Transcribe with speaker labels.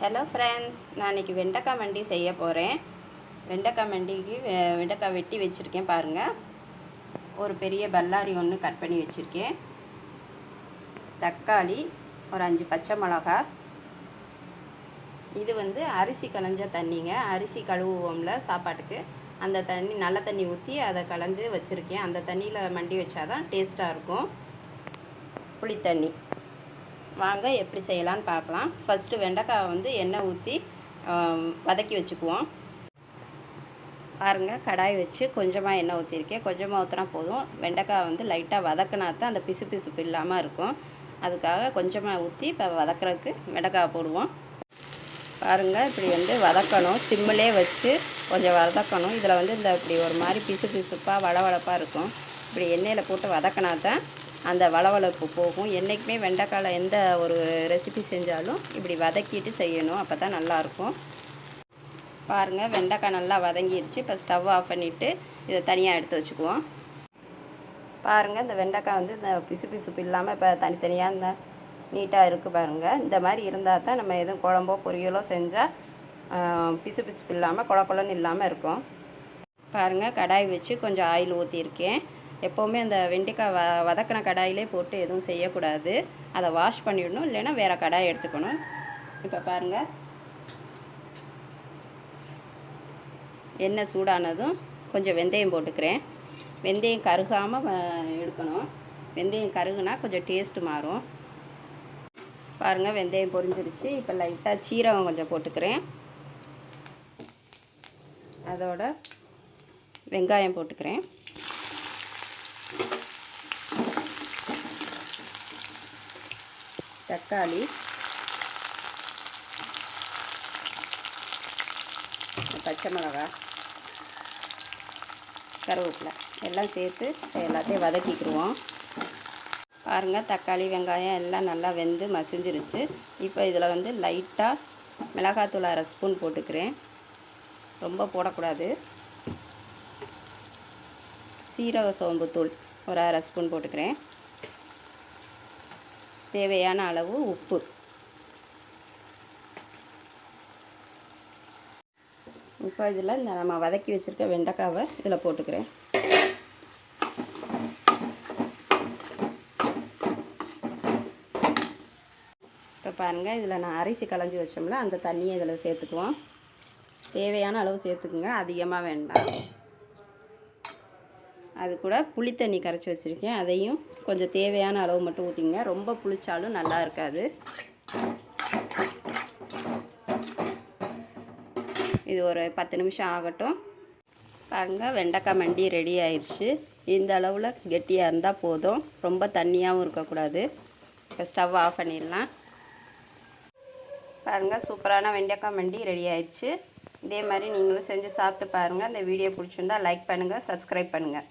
Speaker 1: Hello friends, நான் இன்றைக்கி வெண்டைக்காய் மண்டி செய்ய போகிறேன். வெண்டைக்காய் மண்டிக்கு வெண்டைக்காய் வெட்டி வச்சுருக்கேன் பாருங்கள். ஒரு பெரிய பல்லாரி ஒன்று கட் பண்ணி வச்சுருக்கேன். தக்காளி, ஒரு 5 பச்சை மிளகா. இது அரிசி களைஞ்ச தண்ணிங்க. அரிசி கழுவுவோம்ல சாப்பாட்டுக்கு, அந்த தண்ணி நல்ல தண்ணி ஊற்றி அதை களைஞ்சி வச்சுருக்கேன். அந்த தண்ணியில் மண்டி வச்சாதான் டேஸ்ட்டாக இருக்கும். புளித்தண்ணி. வாங்க எப்படி செய்யலான்னு பார்க்கலாம். ஃபஸ்ட்டு வெண்டைக்காய் எண்ணெய் ஊற்றி வதக்கி வச்சுக்குவோம். பாருங்கள், கடாய் வச்சு கொஞ்சமாக எண்ணெய் ஊற்றிருக்கேன். கொஞ்சமாக ஊற்றினா போதும். வெண்டைக்காய் லைட்டாக வதக்கினா தான் அந்த பிசு பிசுப்பு இல்லாமல் இருக்கும். அதுக்காக கொஞ்சமாக ஊற்றி இப்போ வதக்கிறதுக்கு வெண்டைக்காய் போடுவோம். பாருங்கள், இப்படி வதக்கணும். சிம்மிலே வச்சு கொஞ்சம் வதக்கணும். இதில் இந்த இப்படி ஒரு மாதிரி பிசு பிசுப்பாக வளவளப்பாக இருக்கும். இப்படி எண்ணெயில் போட்டு வதக்கினா தான் அந்த வளவளப்பு போகும். என்றைக்குமே வெண்டைக்காயில் எந்த ஒரு ரெசிபி செஞ்சாலும் இப்படி வதக்கிட்டு செய்யணும். அப்போ தான் நல்லாயிருக்கும். பாருங்கள், வெண்டைக்காய் நல்லா வதங்கிடுச்சு. இப்போ ஸ்டவ் ஆஃப் பண்ணிவிட்டு இதை தனியாக எடுத்து வச்சுக்குவோம். பாருங்கள், இந்த வெண்டைக்காய் இந்த பிசு பிசுப்பு இல்லாமல் இப்போ தனித்தனியாக இந்த நீட்டாக இருக்குது பாருங்கள். இந்த மாதிரி இருந்தால் தான் நம்ம எதுவும் குழம்போ பொரியலோ செஞ்சால் பிசு பிசுப்பு இல்லாமல் குழன்னு இல்லாமல் இருக்கும். பாருங்கள், கடாய் வச்சு கொஞ்சம் ஆயில் ஊற்றியிருக்கேன். எப்போவுமே அந்த வெண்டைக்காய் வதக்கின கடாயிலே போட்டு எதுவும் செய்யக்கூடாது. அதை வாஷ் பண்ணிடணும், இல்லைன்னா வேறு கடாய் எடுத்துக்கணும். இப்போ பாருங்கள், எண்ணெய் சூடானதும் கொஞ்சம் வெந்தயம் போட்டுக்கிறேன். வெந்தயம் கருகாமல் எடுக்கணும். வெந்தயம் கருகுனா கொஞ்சம் டேஸ்ட்டு மாறும். பாருங்கள், வெந்தயம் பொரிஞ்சிருச்சு. இப்போ லைட்டாக சீரகம் கொஞ்சம் போட்டுக்கிறேன். அதோட வெங்காயம் போட்டுக்கிறேன். தக்காளி, பச்சை மிளகாய், கருவேப்பிலை எல்லாம் சேர்த்து எல்லாத்தையும் வதக்கிக்கிடுவோம். பாருங்கள், தக்காளி வெங்காயம் எல்லாம் நல்லா வெந்து மசிஞ்சிருச்சு. இப்போ இதில் லைட்டாக மிளகாத்தூள் 1/2 ஸ்பூன் போட்டுக்கிறேன். ரொம்ப போடக்கூடாது. சீரக சோம்புத்தூள் ஒரு 1/2 ஸ்பூன் போட்டுக்கிறேன். தேவையான அளவு உப்பு. இப்போ இதில் நம்ம வதக்கி வச்சுருக்க வெண்டைக்காவை இதில் போட்டுக்கிறேன். இப்போ பாருங்கள், இதில் நான் அரிசி களைஞ்சி வச்சோம்ல, அந்த தண்ணியை இதில் சேர்த்துக்குவோம். தேவையான அளவு சேர்த்துக்குங்க, அதிகமாக வேண்டாம். அது கூட புளித்தண்ணி கரைச்சி வச்சுருக்கேன். அதையும் கொஞ்சம் தேவையான அளவு மட்டும் ஊற்றிங்க. ரொம்ப புளிச்சாலும் நல்லா இருக்காது. இது ஒரு 10 நிமிஷம் ஆகட்டும். பாருங்கள், வெண்டைக்காய் மண்டி ரெடி ஆயிடுச்சு. இந்த அளவில் கெட்டியாக இருந்தால் போதும். ரொம்ப தண்ணியாகவும் இருக்கக்கூடாது. இப்போ ஸ்டவ் ஆஃப் பண்ணிடலாம். பாருங்கள், சூப்பரான வெண்டைக்காய் மண்டி ரெடி ஆயிடுச்சு. இதே மாதிரி நீங்களும் செஞ்சு சாப்பிட்டு பாருங்கள். இந்த வீடியோ பிடிச்சிருந்தா லைக் பண்ணுங்கள், சப்ஸ்கிரைப் பண்ணுங்கள்.